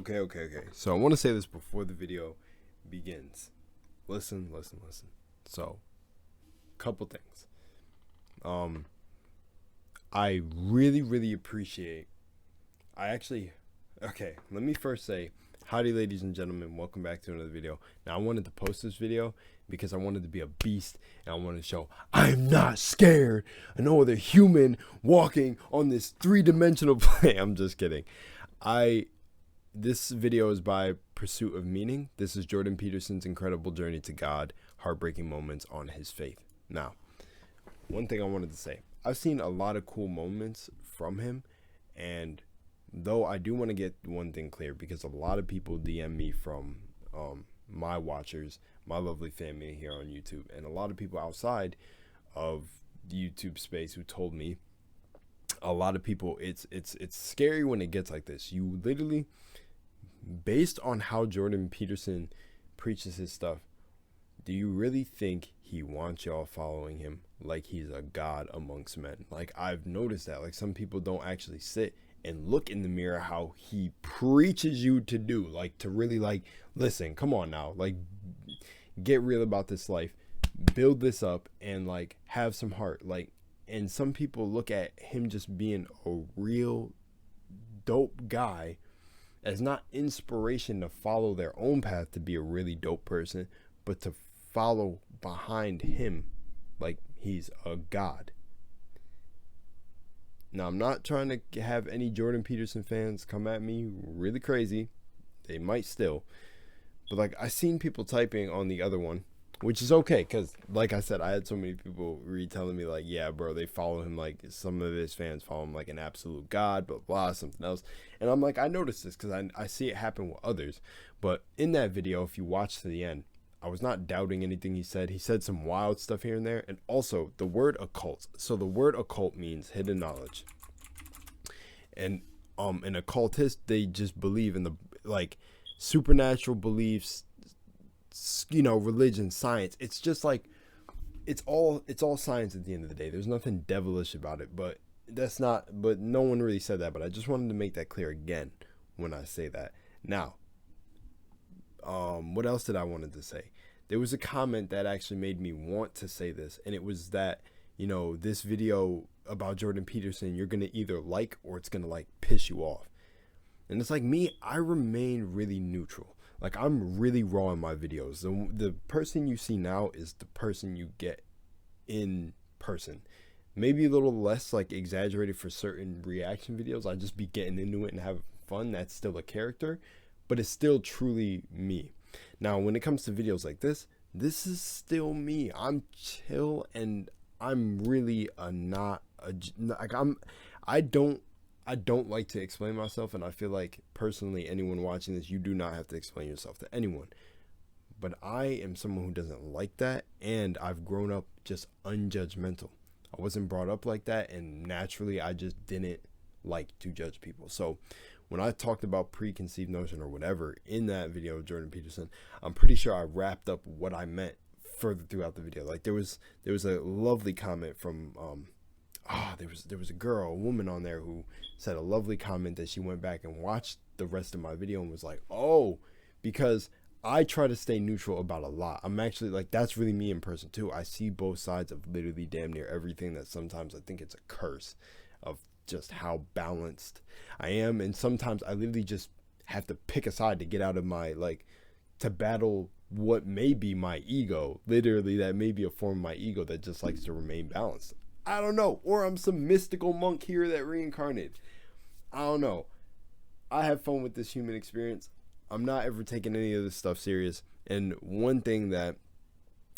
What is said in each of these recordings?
Okay. So I want to say this before the video begins. Listen. So, couple things. I really appreciate. Let me first say, howdy, ladies and gentlemen. Welcome back to another video. Now, I wanted to post this video because I wanted to be a beast and I wanted to show I'm not scared. I know other human walking on this three-dimensional plane. I'm just kidding. This video is by Pursuit of Meaning. This is Jordan Peterson's incredible journey to God, heartbreaking moments on his faith. Now, one thing I wanted to say, I've seen a lot of cool moments from him, and though I do want to get one thing clear, because a lot of people DM me from my watchers, my lovely family here on YouTube, and a lot of people outside of the YouTube space who told me, a lot of people, it's scary when it gets like this. You literally, based on how Jordan Peterson preaches his stuff, do you really think he wants y'all following him like he's a god amongst men? Like, I've noticed that, like, some people don't actually sit and look in the mirror how he preaches you to do, like, to really, like, listen, come on now, like, get real about this life, build this up, and, like, have some heart. Like, and some people look at him just being a real dope guy as not inspiration to follow their own path to be a really dope person, but to follow behind him like he's a god. Now, I'm not trying to have any Jordan Peterson fans come at me really crazy. They might still. But, like, I seen people typing on the other one, which is okay, because, like I said, I had so many people telling me, like, yeah, bro, they follow him, like, some of his fans follow him like an absolute god, blah, something else. And I'm like, I noticed this because I see it happen with others. But in that video, if you watch to the end, I was not doubting anything he said. He said some wild stuff here and there. And also, the word occult. So the word occult means hidden knowledge. And an occultist, they just believe in the, like, supernatural beliefs, religion, science. It's just like, it's all science at the end of the day. There's nothing devilish about it, but no one really said that, but I just wanted to make that clear again when I say that. Now, what else did I wanted to say? There was a comment that actually made me want to say this, and it was that, this video about Jordan Peterson, you're going to either like or it's going to, like, piss you off. And it's like me, I remain really neutral. Like, I'm really raw in my videos. The person you see now is the person you get in person. Maybe a little less, like, exaggerated for certain reaction videos. I just be getting into it and having fun. That's still a character, but it's still truly me. Now, when it comes to videos like this is still me. I'm chill, and I'm really I don't like to explain myself, and I feel like, personally, anyone watching this, you do not have to explain yourself to anyone. But I am someone who doesn't like that, and I've grown up just unjudgmental. I wasn't brought up like that, and naturally, I just didn't like to judge people. So when I talked about preconceived notion or whatever in that video of Jordan Peterson, I'm pretty sure I wrapped up what I meant further throughout the video. Like, there was a lovely comment from there was a woman on there who said a lovely comment that she went back and watched the rest of my video and was like, oh, because I try to stay neutral about a lot. I'm actually, like, that's really me in person too. I see both sides of literally damn near everything, that sometimes I think it's a curse of just how balanced I am. And sometimes I literally just have to pick a side to get out of my, like, to battle what may be my ego. Literally, that may be a form of my ego that just likes to remain balanced. I don't know. Or I'm some mystical monk here that reincarnated. I don't know. I have fun with this human experience. I'm not ever taking any of this stuff serious. And one thing that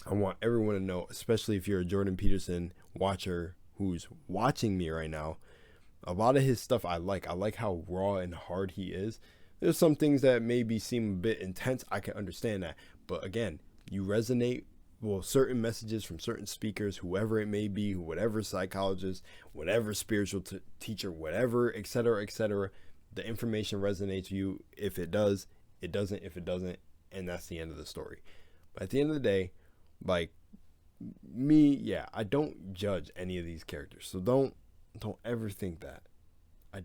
I want everyone to know, especially if you're a Jordan Peterson watcher who's watching me right now, a lot of his stuff I like. I like how raw and hard he is. There's some things that maybe seem a bit intense. I can understand that. But again, you resonate. Well, certain messages from certain speakers, whoever it may be, whatever psychologist, whatever spiritual teacher, whatever, etc., the information resonates with you. If it does, it doesn't. If it doesn't, and that's the end of the story. But at the end of the day, like me, yeah, I don't judge any of these characters. So don't ever think that. I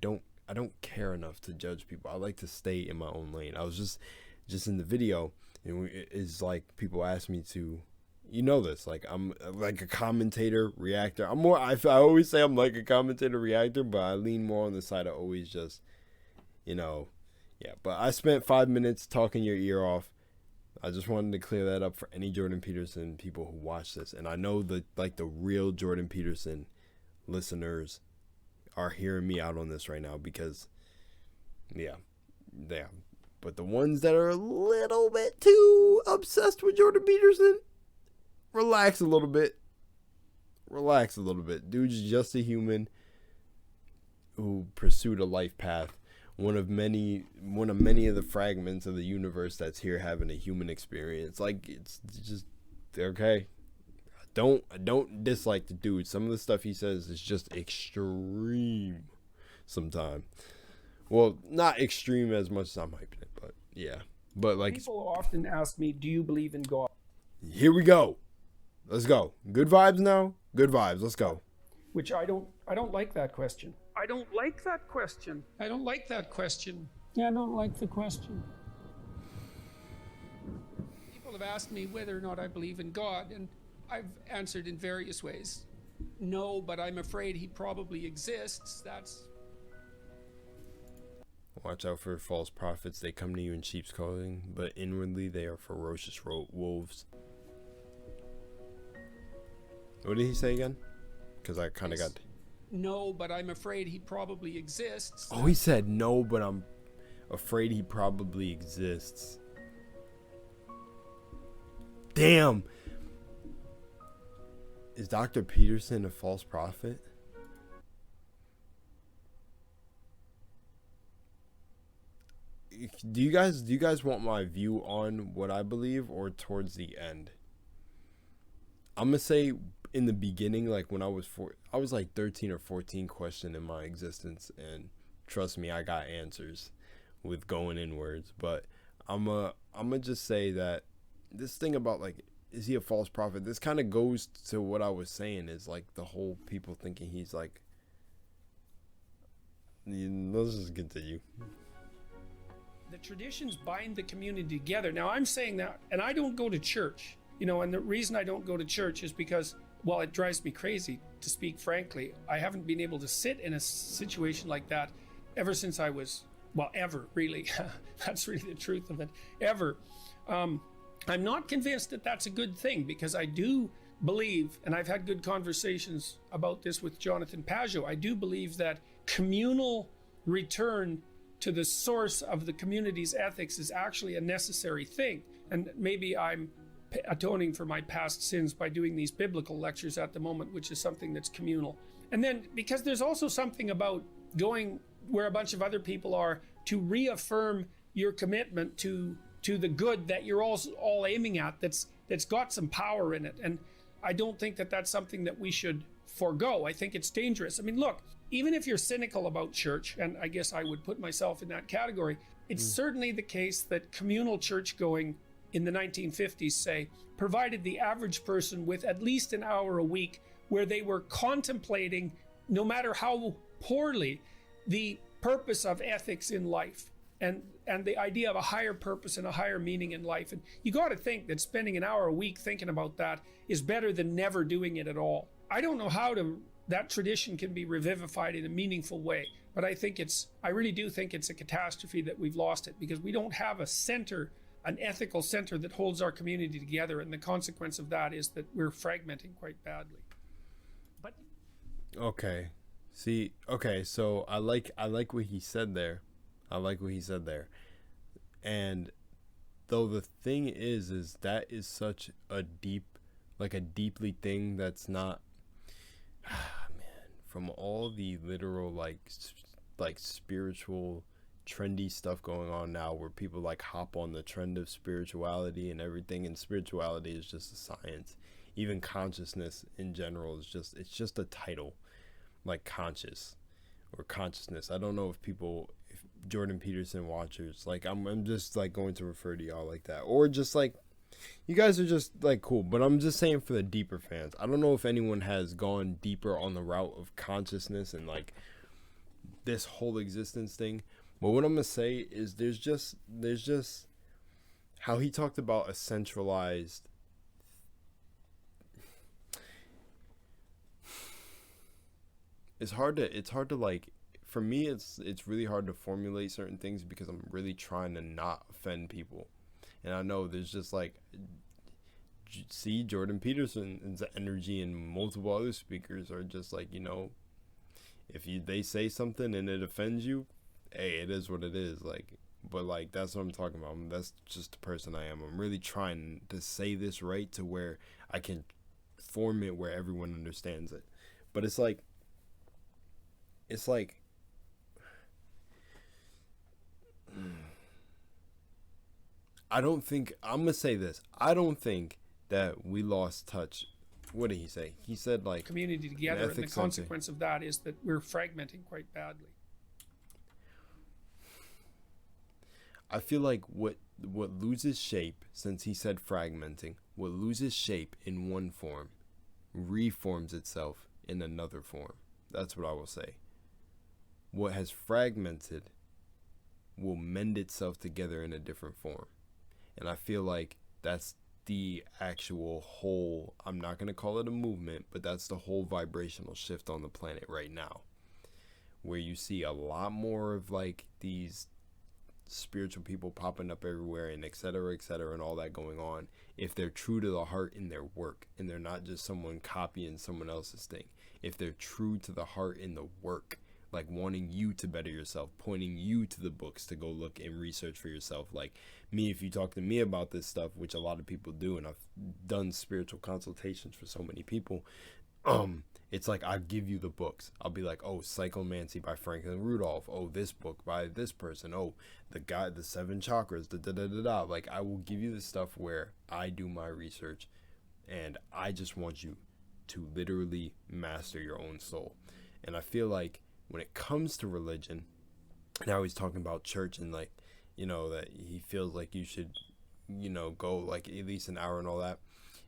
I don't care enough to judge people. I like to stay in my own lane. I was just in the video, and it's like people ask me to, you know, this, like I'm like a commentator reactor. I'm more, I always say I'm like a commentator reactor, but I lean more on the side of always just, you know, yeah. But I spent 5 minutes talking your ear off. I just wanted to clear that up for any Jordan Peterson people who watch this. And I know that like the real Jordan Peterson listeners are hearing me out on this right now because, yeah. But the ones that are a little bit too obsessed with Jordan Peterson, relax a little bit. Relax a little bit. Dude's just a human who pursued a life path. One of many of the fragments of the universe that's here having a human experience. Like, it's just okay. I don't dislike the dude. Some of the stuff he says is just extreme sometimes. Well, not extreme as much as I'm hyping it, but yeah. But like, people often ask me, do you believe in God? Here we go. Let's go. Good vibes now. Good vibes. Let's go. Which I don't like that question. I don't like that question. I don't like that question. Yeah, I don't like the question. People have asked me whether or not I believe in God, and I've answered in various ways. No, but I'm afraid he probably exists. That's... Watch out for false prophets. They come to you in sheep's clothing, but inwardly they are ferocious wolves. What did he say again? Because I kind of got... No, but I'm afraid he probably exists. Oh, he said no, but I'm afraid he probably exists. Damn. Is Dr. Peterson a false prophet? Do you guys want my view on what I believe or towards the end? I'm gonna say in the beginning, like when I was like 13 or 14 questioning my existence, and trust me, I got answers with going inwards. But I'm gonna just say that this thing about like, is he a false prophet? This kind of goes to what I was saying, is like the whole people thinking he's like. Let's just continue. The traditions bind the community together. Now I'm saying that, and I don't go to church, you know, and the reason I don't go to church is because, well, it drives me crazy, to speak frankly. I haven't been able to sit in a situation like that ever since I was, well, ever, really. That's really the truth of it, ever. I'm not convinced that that's a good thing, because I do believe, and I've had good conversations about this with Jonathan Pageau, I do believe that communal return to the source of the community's ethics is actually a necessary thing. And maybe I'm atoning for my past sins by doing these biblical lectures at the moment, which is something that's communal. And then because there's also something about going where a bunch of other people are to reaffirm your commitment to the good that you're all aiming at, that's got some power in it. And I don't think that that's something that we should forego. I think it's dangerous. I mean, look, even if you're cynical about church, and I guess I would put myself in that category, it's certainly the case that communal church going in the 1950s, say, provided the average person with at least an hour a week where they were contemplating, no matter how poorly, the purpose of ethics in life and the idea of a higher purpose and a higher meaning in life. And you got to think that spending an hour a week thinking about that is better than never doing it at all. I don't know how that tradition can be revivified in a meaningful way, but I really do think it's a catastrophe that we've lost it, because we don't have a center, an ethical center that holds our community together, and the consequence of that is that we're fragmenting quite badly. But okay, so I like what he said there. And though the thing is that is such a deeply thing that's not, man, from all the literal like spiritual trendy stuff going on now, where people like hop on the trend of spirituality and everything, and spirituality is just a science. Even consciousness in general is it's just a title, like conscious or consciousness. I don't know if Jordan Peterson watchers, like I'm just like going to refer to y'all like that, or just like you guys are just like cool, but I'm just saying for the deeper fans, I don't know if anyone has gone deeper on the route of consciousness and like this whole existence thing. But what I'm gonna say is there's just how he talked about a centralized. It's hard to like, for me it's really hard to formulate certain things because I'm really trying to not offend people. And I know there's just like, see, Jordan Peterson's energy and multiple other speakers are just like, if they say something and it offends you, hey, it is what it is. Like, but like, that's what I'm talking about. That's just the person I am. I'm really trying to say this right to where I can form it where everyone understands it. But it's like I don't think, I'm gonna say this. I don't think that we lost touch. What did he say? He said like community together, and the consequence of that is that we're fragmenting quite badly. I feel like what loses shape, since he said fragmenting, what loses shape in one form reforms itself in another form. That's what I will say. What has fragmented will mend itself together in a different form. And I feel like that's the actual whole, I'm not going to call it a movement, but that's the whole vibrational shift on the planet right now, where you see a lot more of like these spiritual people popping up everywhere, and et cetera, and all that going on, if they're true to the heart in their work and they're not just someone copying someone else's thing. If they're true to the heart in the work, like wanting you to better yourself, pointing you to the books to go look and research for yourself. Like me, if you talk to me about this stuff, which a lot of people do, and I've done spiritual consultations for so many people, it's like I give you the books. I'll be like, oh, Psychomancy by Franklin Rudolph. Oh, this book by this person. Oh, the 7 chakras. Da. Like, I will give you the stuff where I do my research, and I just want you to literally master your own soul. And I feel like when it comes to religion, now he's talking about church and like, that he feels like you should, go like at least an hour and all that.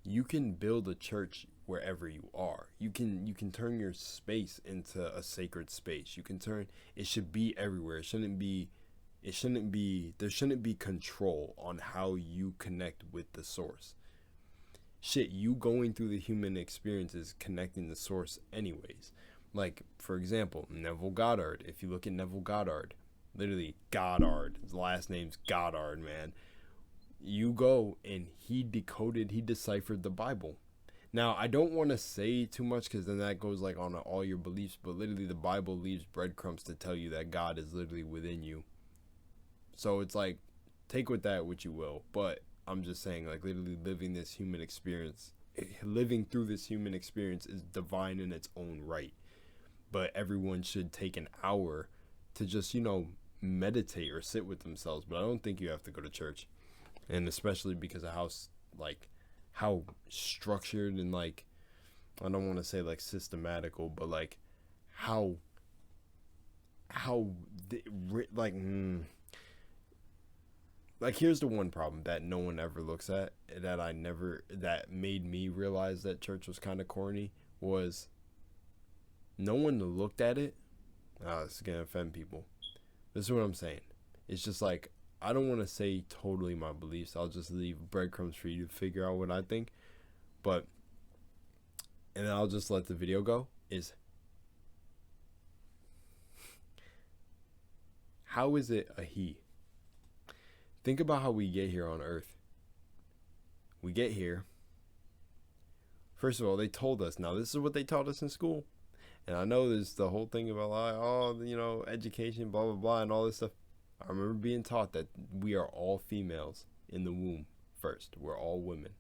You can build a church wherever you are. You can turn your space into a sacred space. It should be everywhere. There shouldn't be control on how you connect with the source. Shit, you going through the human experience is connecting the source anyways. Like, for example, Neville Goddard. If you look at Neville Goddard, literally Goddard, his last name's Goddard, man. You go and he deciphered the Bible. Now, I don't want to say too much because then that goes like on all your beliefs, but literally the Bible leaves breadcrumbs to tell you that God is literally within you. So it's like, take with that what you will, but I'm just saying, like, literally living through this human experience is divine in its own right. But everyone should take an hour to just, meditate or sit with themselves. But I don't think you have to go to church. And especially because of how structured and like, I don't want to say like systematical, but like like here's the one problem that no one ever looks at, that made me realize that church was kind of corny, was no one looked at it. It's gonna offend people. This is what I'm saying. It's just like, I don't want to say totally my beliefs. I'll just leave breadcrumbs for you to figure out what I think. And then I'll just let the video go. Is how is it a he? Think about how we get here on Earth. We get here. First of all, they told us. Now, this is what they taught us in school. And I know there's the whole thing about like, education, blah, blah, blah, and all this stuff. I remember being taught that we are all females in the womb first. We're all women.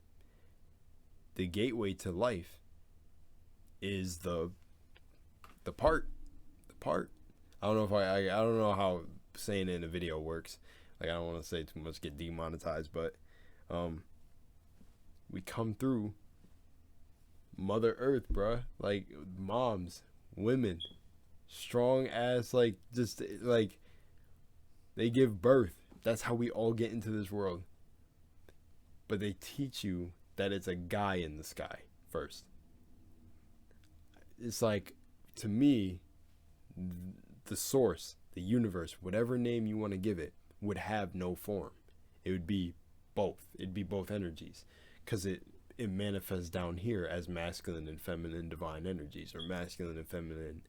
The gateway to life is the part. I don't know I don't know how saying it in a video works. Like, I don't want to say too much, get demonetized, but we come through Mother Earth, bruh. Like, moms, women, strong ass, like, just like, they give birth. That's how we all get into this world. But they teach you that it's a guy in the sky first. It's like, to me, the source, the universe, whatever name you want to give it, would have no form. It would be both. It'd be both energies, because it manifests down here as masculine and feminine divine energies, or masculine and feminine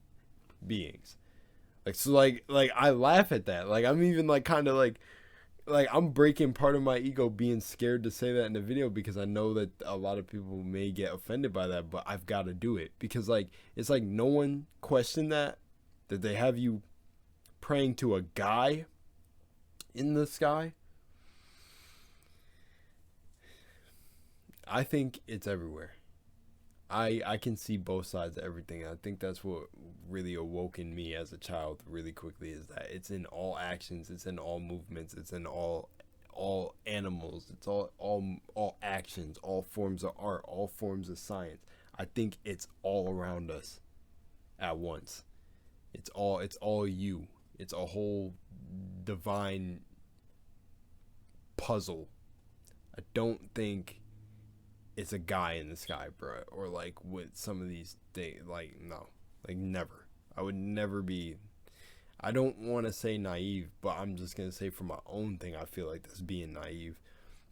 beings. Like, so like I laugh at that. Like, I'm even like kind of like I'm breaking part of my ego being scared to say that in the video, because I know that a lot of people may get offended by that, but I've got to do it, because like it's like no one questioned that they have you praying to a guy in the sky. I think it's everywhere. I can see both sides of everything. I think that's what really awoke in me as a child really quickly, is that it's in all actions, it's in all movements, it's in all animals, it's all actions, all forms of art, all forms of science. I think it's all around us at once. It's all you. It's a whole divine puzzle. I don't think it's a guy in the sky, bro, or like with some of these things. Like, no, like never. I would never be. I don't want to say naive, but I'm just gonna say for my own thing, I feel like that's being naive,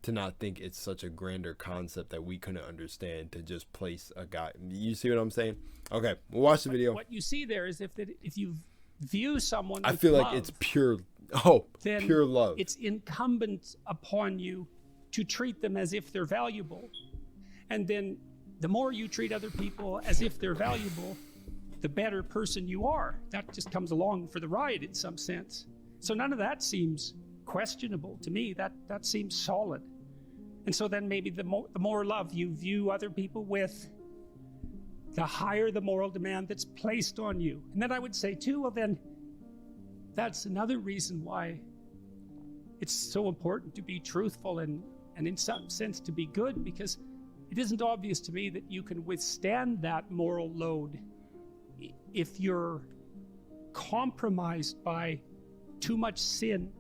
to not think it's such a grander concept that we couldn't understand, to just place a guy. You see what I'm saying? Okay, we'll watch the video. What you see there is if you view someone with I feel love, like it's pure love. It's incumbent upon you to treat them as if they're valuable. And then the more you treat other people as if they're valuable, the better person you are. That just comes along for the ride in some sense. So none of that seems questionable to me. That seems solid. And so then maybe the more love you view other people with, the higher the moral demand that's placed on you. And then I would say too, well then, that's another reason why it's so important to be truthful and in some sense to be good, because it isn't obvious to me that you can withstand that moral load if you're compromised by too much sin.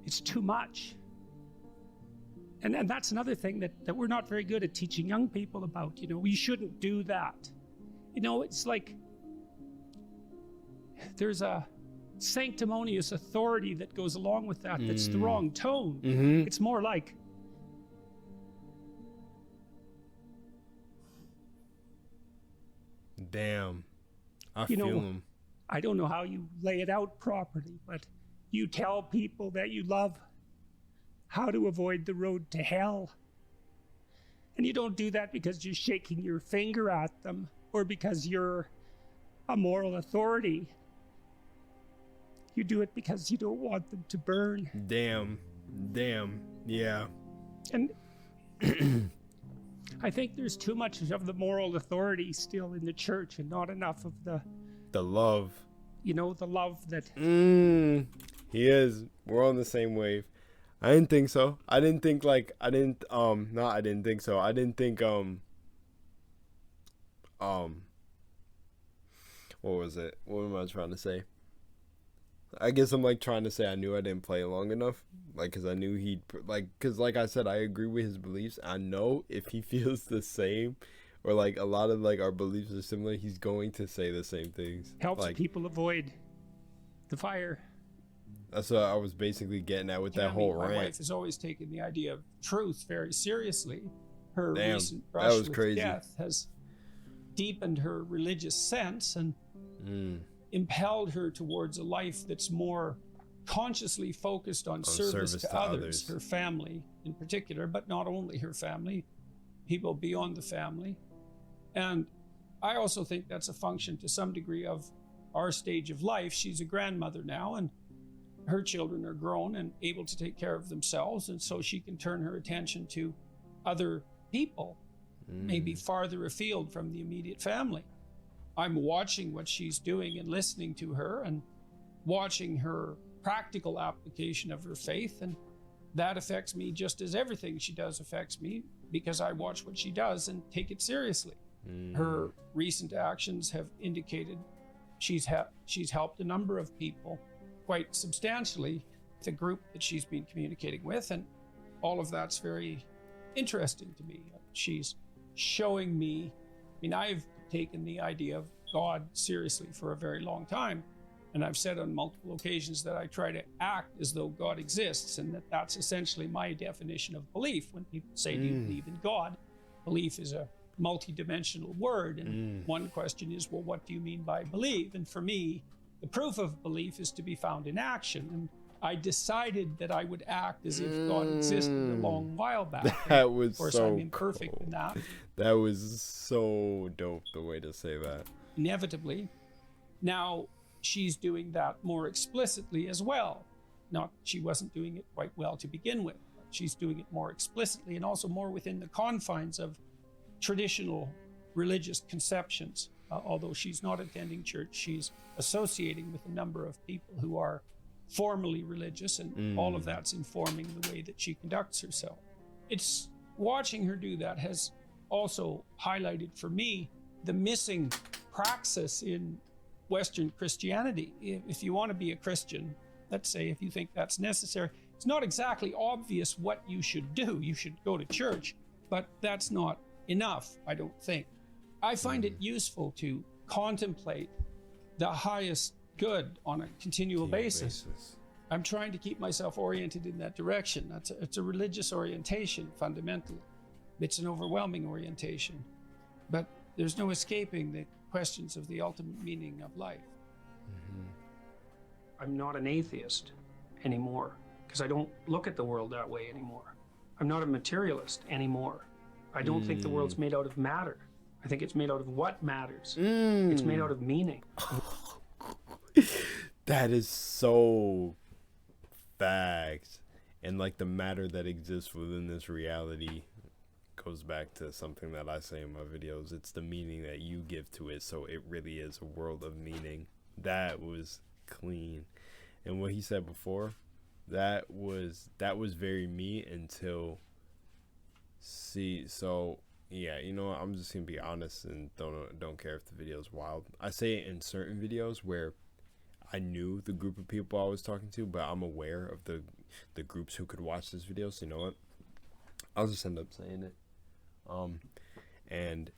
It's too much. And that's another thing that we're not very good at teaching young people about. You know, we shouldn't do that. You know, it's like there's a sanctimonious authority that goes along with that. That's the wrong tone. Mm-hmm. It's more like, damn, I feel him. I don't know how you lay it out properly, but you tell people that you love how to avoid the road to hell. And you don't do that because you're shaking your finger at them or because you're a moral authority. You do it because you don't want them to burn. Damn, yeah. And I think there's too much of the moral authority still in the church and not enough of the love. You know, the love that... He is. We're on the same wave. I didn't think so. I didn't think what was it? What am I trying to say? I guess I'm like trying to say I knew I didn't play long enough, like, because I knew he'd because like I said, I agree with his beliefs. I know if he feels the same, or like a lot of like our beliefs are similar, he's going to say the same things. Helps like, people avoid the fire. That's what I was basically getting at with that whole rant. My wife has always taken the idea of truth very seriously. Her recent that was brush with crazy. death has deepened her religious sense and impelled her towards a life that's more consciously focused on service to others, her family in particular, but not only her family, people beyond the family. And I also think that's a function to some degree of our stage of life. She's a grandmother now, and her children are grown and able to take care of themselves, and so she can turn her attention to other people, maybe farther afield from the immediate family. I'm watching what she's doing and listening to her and watching her practical application of her faith, and that affects me just as everything she does affects me, because I watch what she does and take it seriously. Her recent actions have indicated she's helped a number of people quite substantially, the group that she's been communicating with, and all of that's very interesting to me. She's showing me, I mean, I've taken the idea of God seriously for a very long time. And I've said on multiple occasions that I try to act as though God exists, and that's essentially my definition of belief. When people say, do you believe in God? Belief is a multi-dimensional word. And one question is, well, what do you mean by believe? And for me, the proof of belief is to be found in action. And I decided that I would act as if God existed a long while back. That was of course, so I'm imperfect in that. That was so dope, the way to say that. Inevitably. Now, she's doing that more explicitly as well. Not she wasn't doing it quite well to begin with. But she's doing it more explicitly and also more within the confines of traditional religious conceptions. Although she's not attending church, she's associating with a number of people who are formally religious, and all of that's informing the way that she conducts herself. It's watching her do that has also highlighted for me the missing praxis in Western Christianity. If you want to be a Christian, let's say, if you think that's necessary, it's not exactly obvious what you should do. You should go to church, but that's not enough, I don't think. I find it useful to contemplate the highest good on a continual basis. I'm trying to keep myself oriented in that direction. It's a religious orientation, fundamentally. It's an overwhelming orientation. But there's no escaping the questions of the ultimate meaning of life. I'm not an atheist anymore, because I don't look at the world that way anymore. I'm not a materialist anymore. I don't think the world's made out of matter. I think it's made out of what matters. It's made out of meaning. That is so facts. And like the matter that exists within this reality goes back to something that I say in my videos. It's the meaning that you give to it. So it really is a world of meaning. That was clean. And what he said before, that was very me until yeah, you know what? I'm just gonna be honest and don't care if the video's wild. I say it in certain videos where I knew the group of people I was talking to, but I'm aware of the groups who could watch this video. So you know what? I'll just end up saying it. And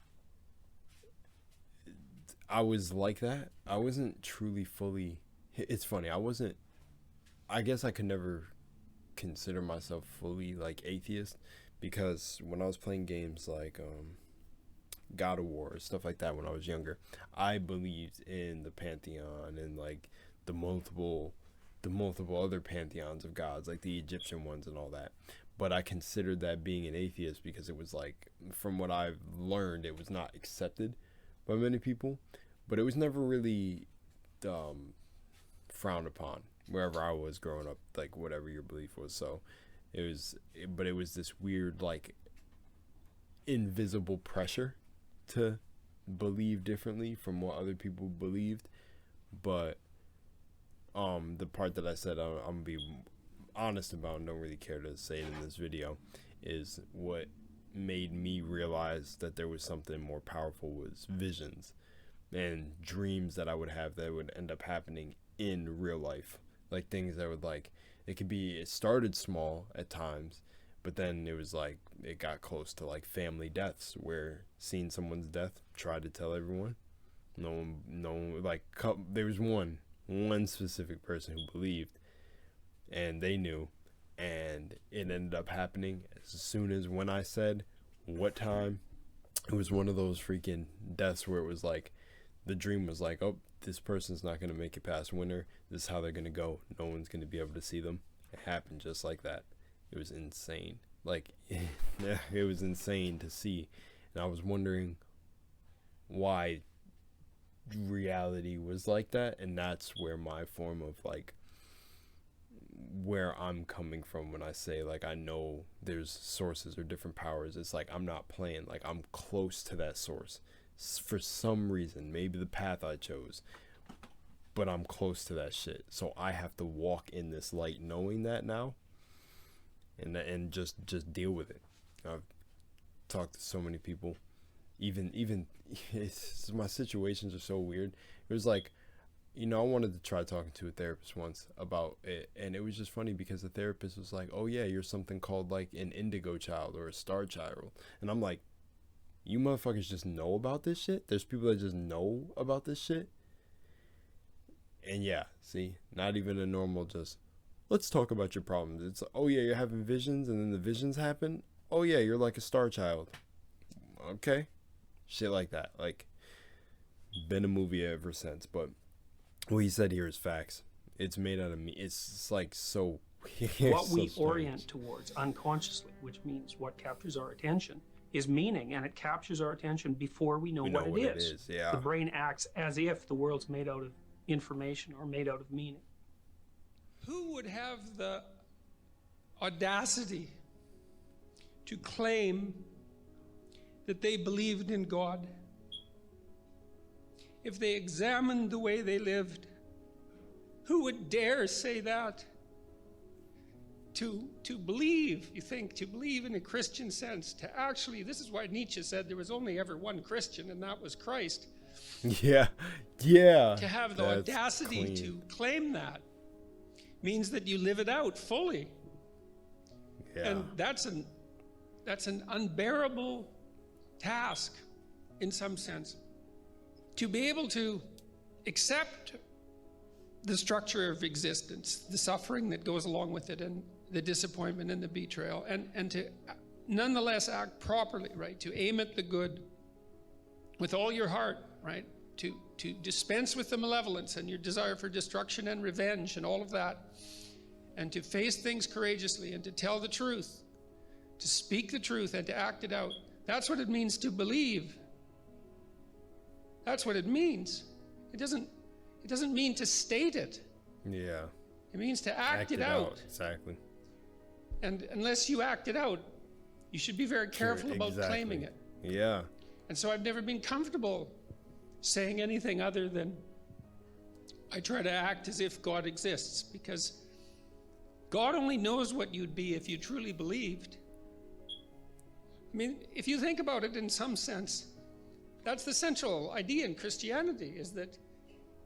I was like that. I wasn't truly fully. It's funny. I guess I could never consider myself fully like atheist, because when I was playing games like God of War, stuff like that when I was younger, I believed in the pantheon and like the multiple other pantheons of gods, like the Egyptian ones and all that. But I considered that being an atheist because it was like, from what I've learned, it was not accepted by many people, but it was never really frowned upon wherever I was growing up, like whatever your belief was. So it was this weird, like, invisible pressure to believe differently from what other people believed. But the part that I said I'm gonna be honest about and don't really care to say it in this video is what made me realize that there was something more powerful was visions and dreams that I would have that would end up happening in real life. Like things that would, like, it started small at times, but then it was like it got close to like family deaths, where seeing someone's death, tried to tell everyone. No one, like, there was one specific person who believed, and they knew, and it ended up happening as soon as when I said what time. It was one of those freaking deaths where it was like the dream was like, oh, this person's not going to make it past winter. This is how they're going to go. No one's going to be able to see them. It happened just like that. It was insane. Like, it was insane to see. And I was wondering why reality was like that. And that's where my form of, like, where I'm coming from when I say, like, I know there's sources or different powers. It's like I'm not playing. Like, I'm close to that source for some reason. Maybe the path I chose, but I'm close to that shit. So I have to walk in this light knowing that now, and just deal with it. I've talked to so many people. Even my situations are so weird. It was like, you know, I wanted to try talking to a therapist once about it, and it was just funny because the therapist was like, oh yeah, you're something called like an indigo child or a star child. And I'm like, You motherfuckers just know about this shit. There's people that just know about this shit. And yeah, see, not even a normal just, let's talk about your problems. It's, oh yeah, you're having visions, and then the visions happen. Oh yeah, you're like a star child. Okay. Shit like that. Like, been a movie ever since. But what he said here is facts. It's made out of me. It's like so. What so we strange. orient towards unconsciously, which means what captures our attention, is meaning, and it captures our attention before we know, what it is. Yeah. The brain acts as if the world's made out of information or made out of meaning. Who would have the audacity to claim that they believed in God if they examined the way they lived? Who would dare say that? To believe, you think, to believe in a Christian sense, to actually, this is why Nietzsche said there was only ever one Christian, and that was Christ. Yeah. Yeah. To have the audacity to claim that means that you live it out fully. Yeah. And that's an unbearable task in some sense. To be able to accept the structure of existence, the suffering that goes along with it, and the disappointment and the betrayal, and to nonetheless act properly, right? To aim at the good with all your heart, right? To dispense with the malevolence and your desire for destruction and revenge and all of that, and to face things courageously and to tell the truth, to speak the truth and to act it out. That's what it means to believe. That's what it means. It doesn't mean to state it. Yeah. It means to act it out. Exactly. And unless you act it out, you should be very careful about claiming it. Yeah. And so I've never been comfortable saying anything other than I try to act as if God exists, because God only knows what you'd be if you truly believed. I mean, if you think about it in some sense, that's the central idea in Christianity, is that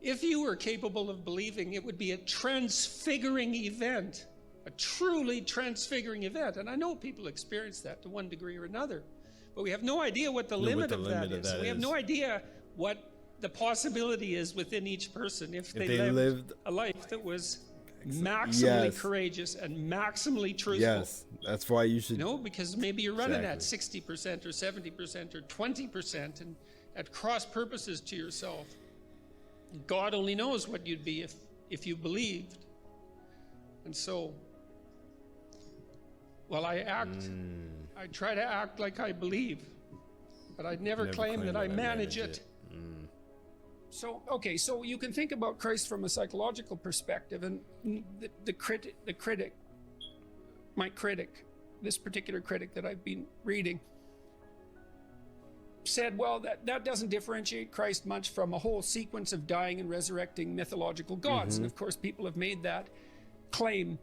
if you were capable of believing, it would be a transfiguring event, a truly transfiguring event. And I know people experience that to one degree or another, but we have no idea what the limit of that is. We have no idea what the possibility is within each person if they lived a life that was maximally courageous and maximally truthful. Yes, that's why you should. No, because maybe you're running at 60% or 70% or 20% and at cross purposes to yourself. God only knows what you'd be if you believed. And so, while I try to act like I believe, but I'd never claim that I manage it. So, okay, so you can think about Christ from a psychological perspective, and the critic, my critic, this particular critic that I've been reading, said, well, that doesn't differentiate Christ much from a whole sequence of dying and resurrecting mythological gods. And of course, people have made that claim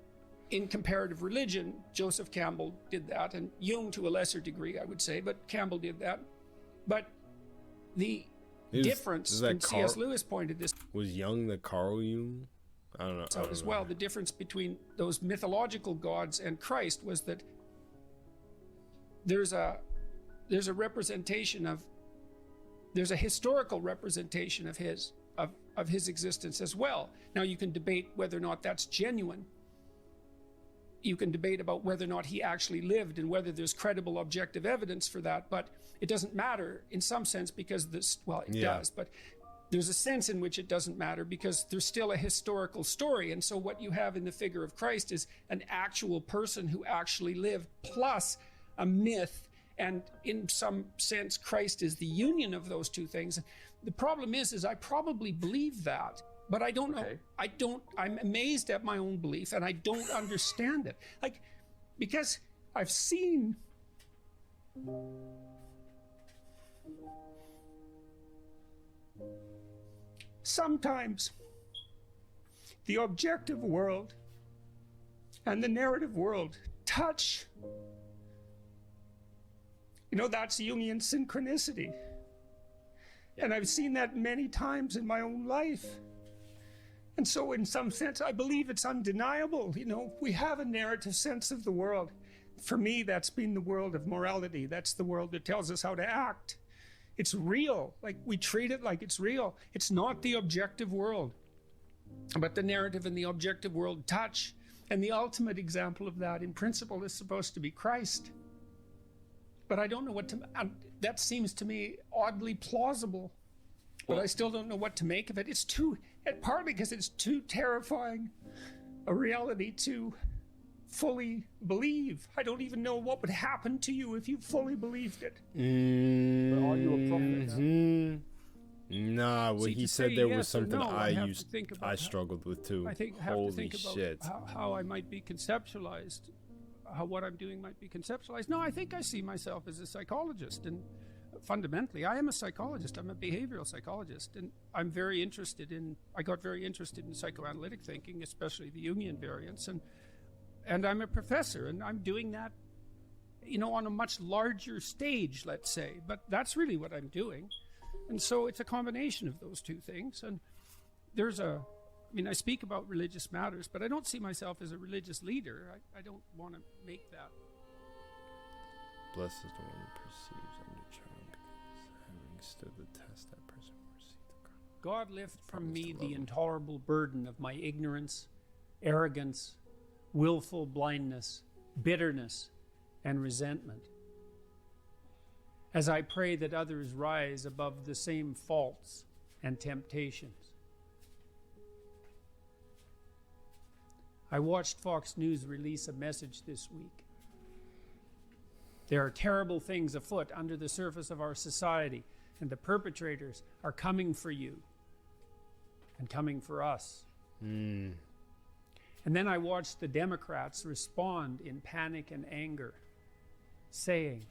in comparative religion. Joseph Campbell did that, and Jung to a lesser degree, I would say, but Campbell did that. But the difference, and C.S. Lewis pointed this was Jung the Carl Jung? I don't know. Out as well. The difference between those mythological gods and Christ was that there's a representation of, there's a historical representation of his existence as well. Now you can debate whether or not that's genuine. You can debate about whether or not he actually lived and whether there's credible objective evidence for that, but it doesn't matter in some sense because this, well, it does, but there's a sense in which it doesn't matter because there's still a historical story. And so what you have in the figure of Christ is an actual person who actually lived plus a myth. And in some sense, Christ is the union of those two things. The problem is I probably believe that, but I don't know. I'm amazed at my own belief and I don't understand it. Like, because I've seen sometimes the objective world and the narrative world touch. You know, that's Jungian synchronicity. And I've seen that many times in my own life. And so in some sense, I believe it's undeniable. You know, we have a narrative sense of the world For me, that's been the world of morality. That's the world that tells us how to act. It's real. Like, we treat it like it's real. It's not the objective world. But the narrative and the objective world touch. And the ultimate example of that, in principle, is supposed to be Christ. But I don't know what to... that seems to me oddly plausible. But I still don't know what to make of it. It's too... partly because it's too terrifying a reality to fully believe. I don't even know what would happen to you if you fully believed it. But are you a prophet? Nah, what he said there was something I struggled with too. I think I have Holy to think about shit. how I might be conceptualized, how what I'm doing might be conceptualized. No, I think I see myself as a psychologist, and fundamentally, I am a psychologist. I'm a behavioral psychologist, and I got very interested in psychoanalytic thinking, especially the Jungian variants, and I'm a professor, and I'm doing that, on a much larger stage, let's say. But that's really what I'm doing. And so it's a combination of those two things. And I speak about religious matters, but I don't see myself as a religious leader. I don't want to make that. Blessed is the one who perceives under child, because having stood the test, that person will receive the crown. God lift from me the intolerable burden of my ignorance, arrogance, willful blindness, bitterness, and resentment. As I pray that others rise above the same faults and temptations. I watched Fox News release a message this week. There are terrible things afoot under the surface of our society, and the perpetrators are coming for you and coming for us. And then I watched the Democrats respond in panic and anger, saying,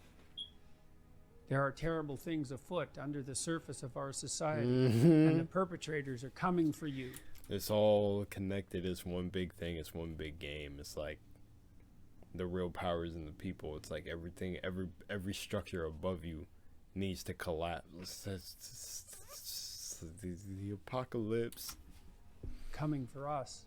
there are terrible things afoot under the surface of our society, and the perpetrators are coming for you. It's all connected. It's one big thing. It's one big game. It's like the real power is in the people. It's like everything, every structure above you needs to collapse. It's the apocalypse. Coming for us.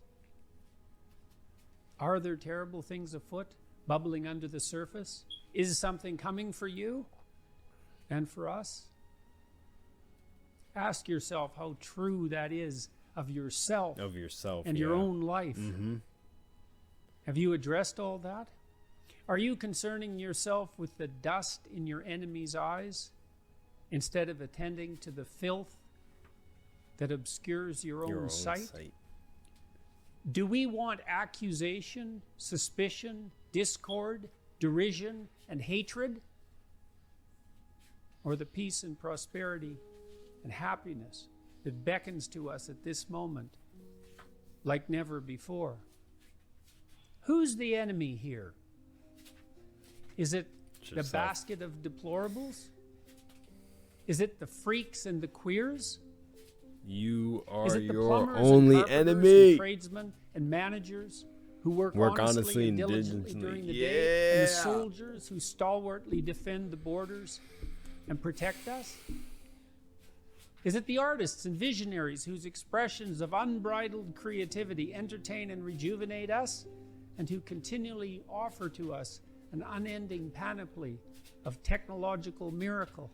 Are there terrible things afoot, bubbling under the surface? Is something coming for you? And for us? Ask yourself how true that is of yourself. And your own life. Mm-hmm. Have you addressed all that? Are you concerning yourself with the dust in your enemy's eyes instead of attending to the filth that obscures your own sight? Do we want accusation, suspicion, discord, derision, and hatred? Or the peace and prosperity and happiness that beckons to us at this moment like never before? Who's the enemy here? Is it the basket of deplorables? Is it the freaks and the queers? You are Is it the your plumbers only and carpenters enemy. And tradesmen and managers who work honestly and diligently during the day, and the soldiers who stalwartly defend the borders and protect us? Is it the artists and visionaries whose expressions of unbridled creativity entertain and rejuvenate us, and who continually offer to us an unending panoply of technological miracle?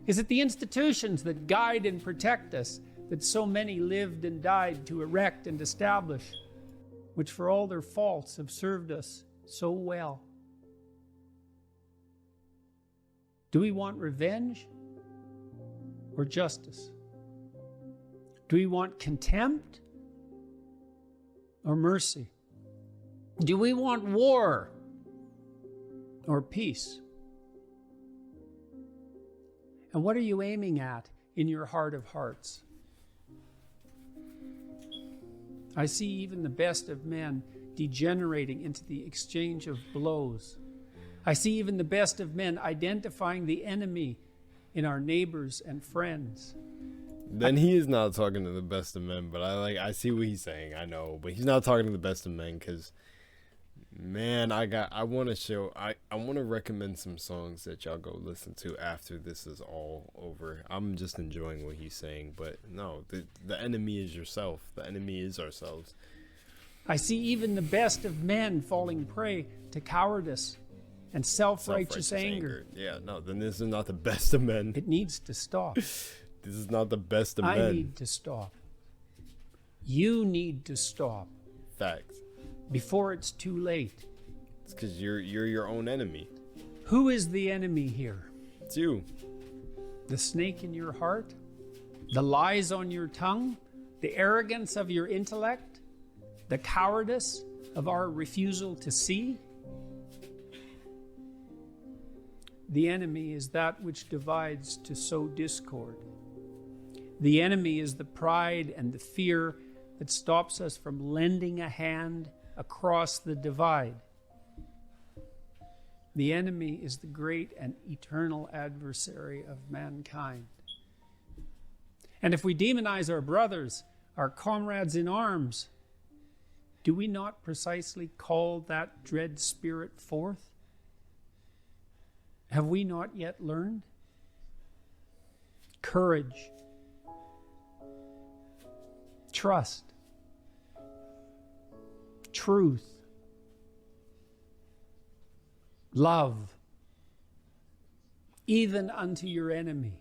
Is it the institutions that guide and protect us, that so many lived and died to erect and establish, which for all their faults have served us so well? Do we want revenge or justice? Do we want contempt or mercy? Do we want war or peace? And what are you aiming at in your heart of hearts? I see even the best of men degenerating into the exchange of blows. I see even the best of men identifying the enemy in our neighbors and friends. Then he is not talking to the best of men, but I see what he's saying. I know, but he's not talking to the best of men because, man, I want to recommend some songs that y'all go listen to after this is all over. I'm just enjoying what he's saying, but no, the enemy is yourself. The enemy is ourselves. I see even the best of men falling prey to cowardice and self-righteous anger. Yeah, no, then this is not the best of men. It needs to stop. This is not the best of men. I need to stop. You need to stop. Facts. Before it's too late. It's because you're your own enemy. Who is the enemy here? It's you. The snake in your heart? The lies on your tongue? The arrogance of your intellect? The cowardice of our refusal to see? The enemy is that which divides to sow discord. The enemy is the pride and the fear that stops us from lending a hand across the divide. The enemy is the great and eternal adversary of mankind. And if we demonize our brothers, our comrades in arms, do we not precisely call that dread spirit forth? Have we not yet learned? Courage, trust, truth, love, even unto your enemy,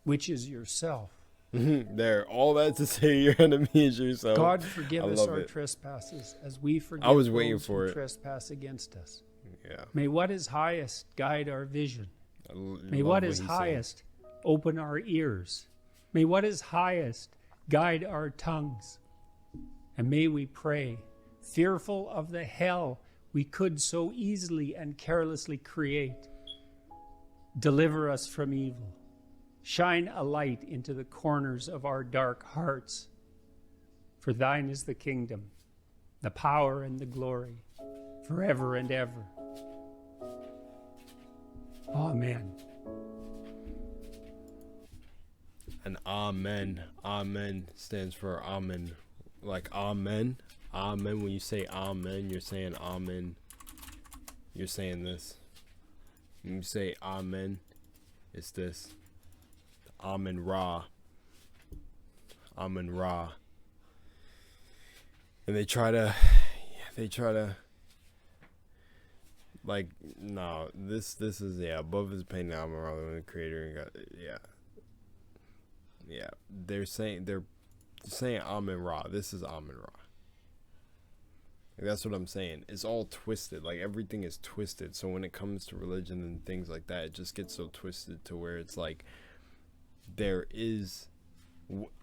which is yourself. There, all that to say your enemy is yourself. God forgive us our trespasses as we forgive those who trespass against us. Yeah. May what is highest guide our vision. May what is highest open our ears. May what is highest guide our tongues. And may we pray, fearful of the hell we could so easily and carelessly create, deliver us from evil. Shine a light into the corners of our dark hearts. For thine is the kingdom, the power and the glory, forever and ever. Amen. And amen. Amen stands for amen. Like amen. Amen. When you say amen, you're saying amen. You're saying this. When you say amen, it's this. Amen Ra. Amen Ra. And they try to like, no, this is, yeah, above his pain, Amen Ra, the creator, and God, yeah, they're saying Amen Ra. This is Amen Ra. Like, that's what I'm saying. It's all twisted. Like, everything is twisted. So when it comes to religion and things like that, it just gets so twisted to where it's like there is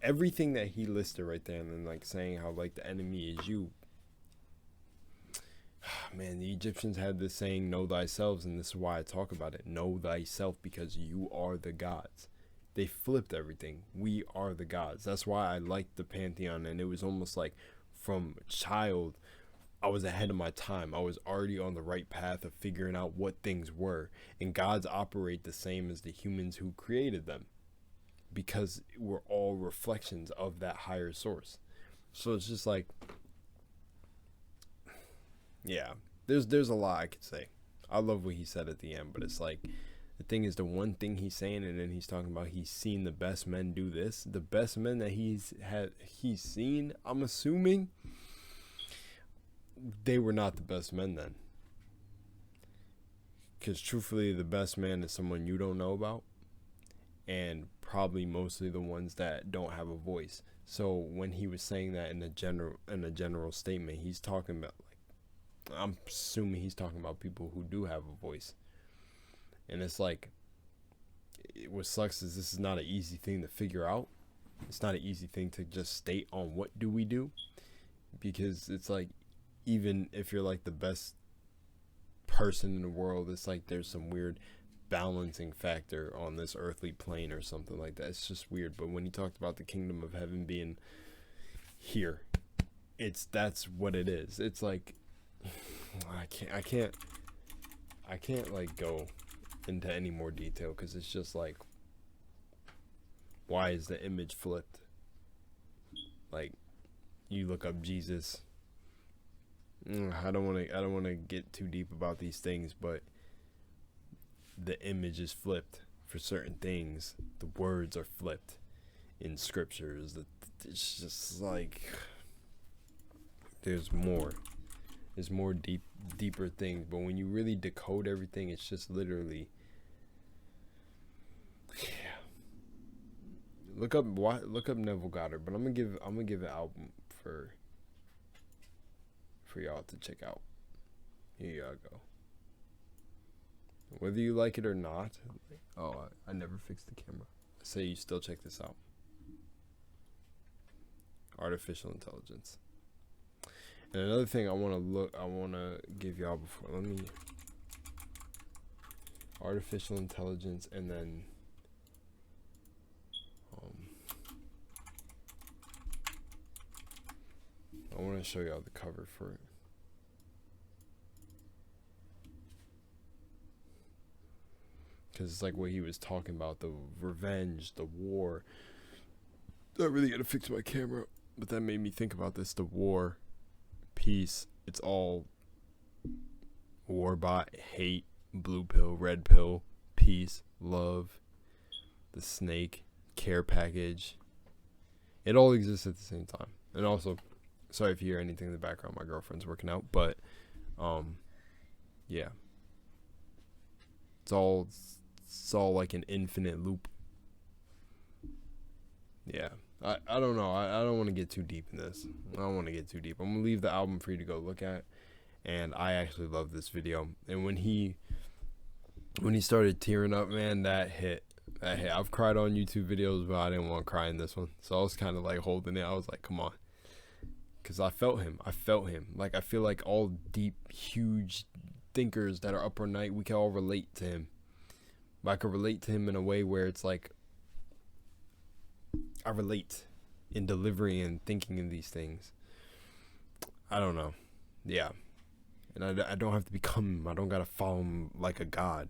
everything that he listed right there, and then like saying how like the enemy is you. Man, the Egyptians had this saying, know thyself, and this is why I talk about it. Know thyself, because you are the gods. They flipped everything. We are the gods. That's why I liked the pantheon, and it was almost like from a child, I was ahead of my time. I was already on the right path of figuring out what things were. And gods operate the same as the humans who created them, because we're all reflections of that higher source. So it's just like, yeah, there's a lot I could say. I love what he said at the end, but it's like, the thing is, the one thing he's saying, and then he's talking about he's seen the best men do this. The best men that he's seen, I'm assuming they were not the best men then. Because truthfully, the best man is someone you don't know about, and probably mostly the ones that don't have a voice. So when he was saying that in a general statement, he's talking about, like, I'm assuming he's talking about people who do have a voice. And it's like, what sucks is this is not an easy thing to figure out. It's not an easy thing to just state on what do we do, because it's like, even if you're like the best person in the world, it's like there's some weird balancing factor on this earthly plane or something like that. It's just weird. But when he talked about the kingdom of heaven being here, that's what it is. It's like, I can't like go into any more detail, because it's just like, why is the image flipped? Like, you look up Jesus. I don't want to get too deep about these things, but the image is flipped for certain things. The words are flipped in scriptures. It's just like, there's more. There's more deeper things. But when you really decode everything, it's just literally, yeah. Look up Neville Goddard. But I'm gonna give an album for y'all to check out. Here y'all go. Whether you like it or not. Oh, I never fixed the camera. Say you still check this out. Artificial intelligence. And another thing I want to give y'all before, let me, artificial intelligence, and then I want to show y'all the cover for it. Because it's like what he was talking about, the revenge, the war. I really got to fix my camera. But that made me think about this, the war, peace. It's all warbot, hate, blue pill, red pill, peace, love, the snake, care package. It all exists at the same time. And also, sorry if you hear anything in the background, my girlfriend's working out. But, yeah. It's all like an infinite loop. Yeah. I don't know. I don't want to get too deep in this. I don't want to get too deep. I'm going to leave the album for you to go look at. And I actually love this video. And when he started tearing up, man, that hit. I've cried on YouTube videos, but I didn't want to cry in this one. So I was kind of like holding it. I was like, come on. Because I felt him. Like, I feel like all deep, huge thinkers that are up all night, we can all relate to him. But I could relate to him in a way where it's like, I relate in delivering and thinking in these things. I don't know. Yeah. And I don't have to become him. I don't got to follow him like a god.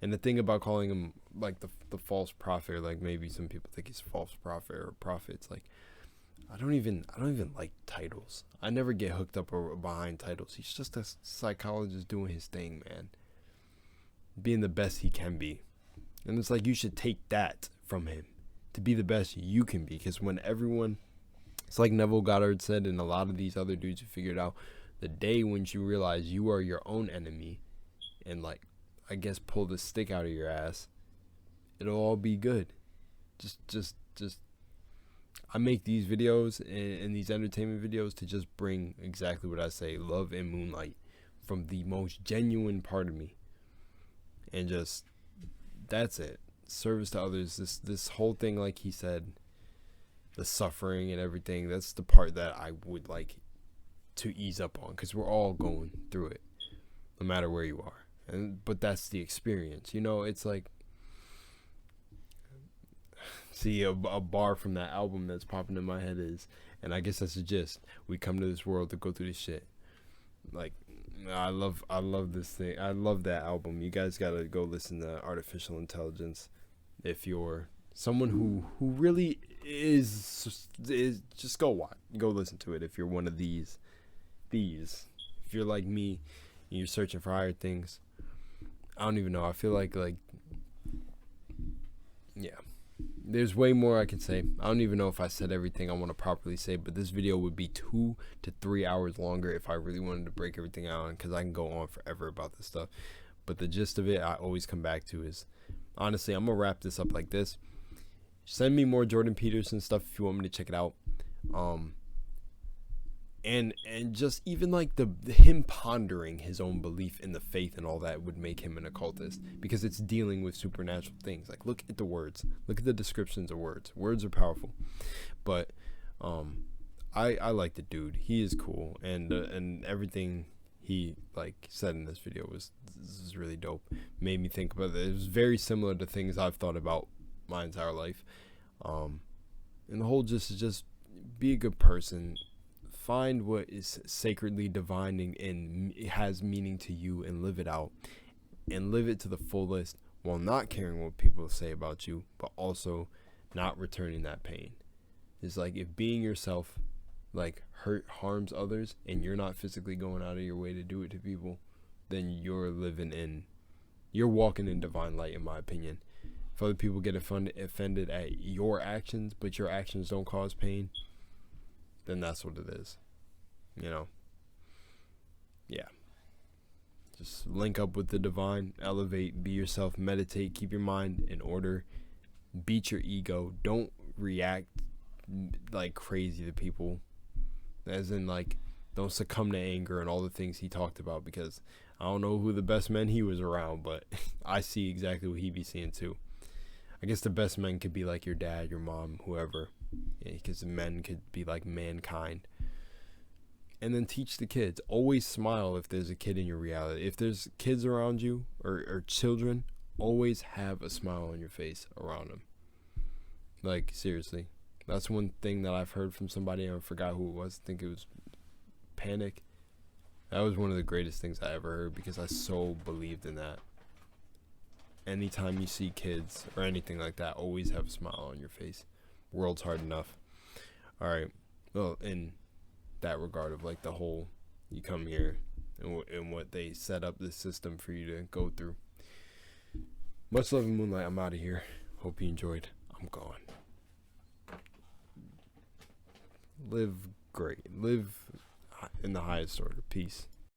And the thing about calling him like the false prophet, or like maybe some people think he's a false prophet or prophet, it's like, I don't even like titles. I never get hooked up or behind titles. He's just a psychologist doing his thing, man. Being the best he can be. And it's like, you should take that from him to be the best you can be. Because when everyone, it's like Neville Goddard said, and a lot of these other dudes who figured out, the day when you realize you are your own enemy and, like, I guess pull the stick out of your ass, it'll all be good. Just I make these videos and these entertainment videos to just bring exactly what I say, love and moonlight, from the most genuine part of me. And just, that's it. Service to others. This whole thing, like he said, the suffering and everything, that's the part that I would like to ease up on, because we're all going through it, no matter where you are. But that's the experience, you know. It's like, see, a bar from that album that's popping in my head is, and I guess that's the gist, we come to this world to go through this shit. Like, I love this thing. I love that album. You guys gotta go listen to Artificial Intelligence if you're someone who really is just go listen to it. If you're one of these, if you're like me and you're searching for higher things, I don't even know. I feel like yeah, there's way more I can say. I don't even know if I said everything I want to properly say, but this video would be 2 to 3 hours longer if I really wanted to break everything out, because I can go on forever about this stuff. But the gist of it, I always come back to is, honestly, I'm gonna wrap this up like this. Send me more Jordan Peterson stuff if you want me to check it out. And just even like him pondering his own belief in the faith and all that would make him an occultist, because it's dealing with supernatural things. Like, look at the words, look at the descriptions of words. Words are powerful. But I like the dude. He is cool, and everything he like said in this video was really dope. Made me think about it. It was very similar to things I've thought about my entire life. And the whole just be a good person. Find what is sacredly divine and it has meaning to you, and live it out, and live it to the fullest, while not caring what people say about you, but also not returning that pain. It's like, if being yourself like harms others and you're not physically going out of your way to do it to people, then you're walking in divine light, in my opinion. If other people get offended at your actions, but your actions don't cause pain, then that's what it is. you know, yeah. Just link up with the divine, elevate, be yourself, meditate, keep your mind in order, beat your ego. Don't react like crazy to people, as in like don't succumb to anger and all the things he talked about, because I don't know who the best men he was around, but I see exactly what he be seeing too. I guess the best men could be like your dad, your mom, whoever, because men could be like mankind. And then teach the kids. Always smile if there's a kid in your reality. If there's kids around you or children, always have a smile on your face around them. Like, seriously. That's one thing that I've heard from somebody. I forgot who it was. I think it was Panic. That was one of the greatest things I ever heard, because I so believed in that. Anytime you see kids or anything like that, always have a smile on your face. World's hard enough. All right. Well, in that regard of like the whole, you come here and what they set up this system for you to go through. Much love and moonlight. I'm out of here. Hope you enjoyed. I'm gone. Live great. Live in the highest order. Peace.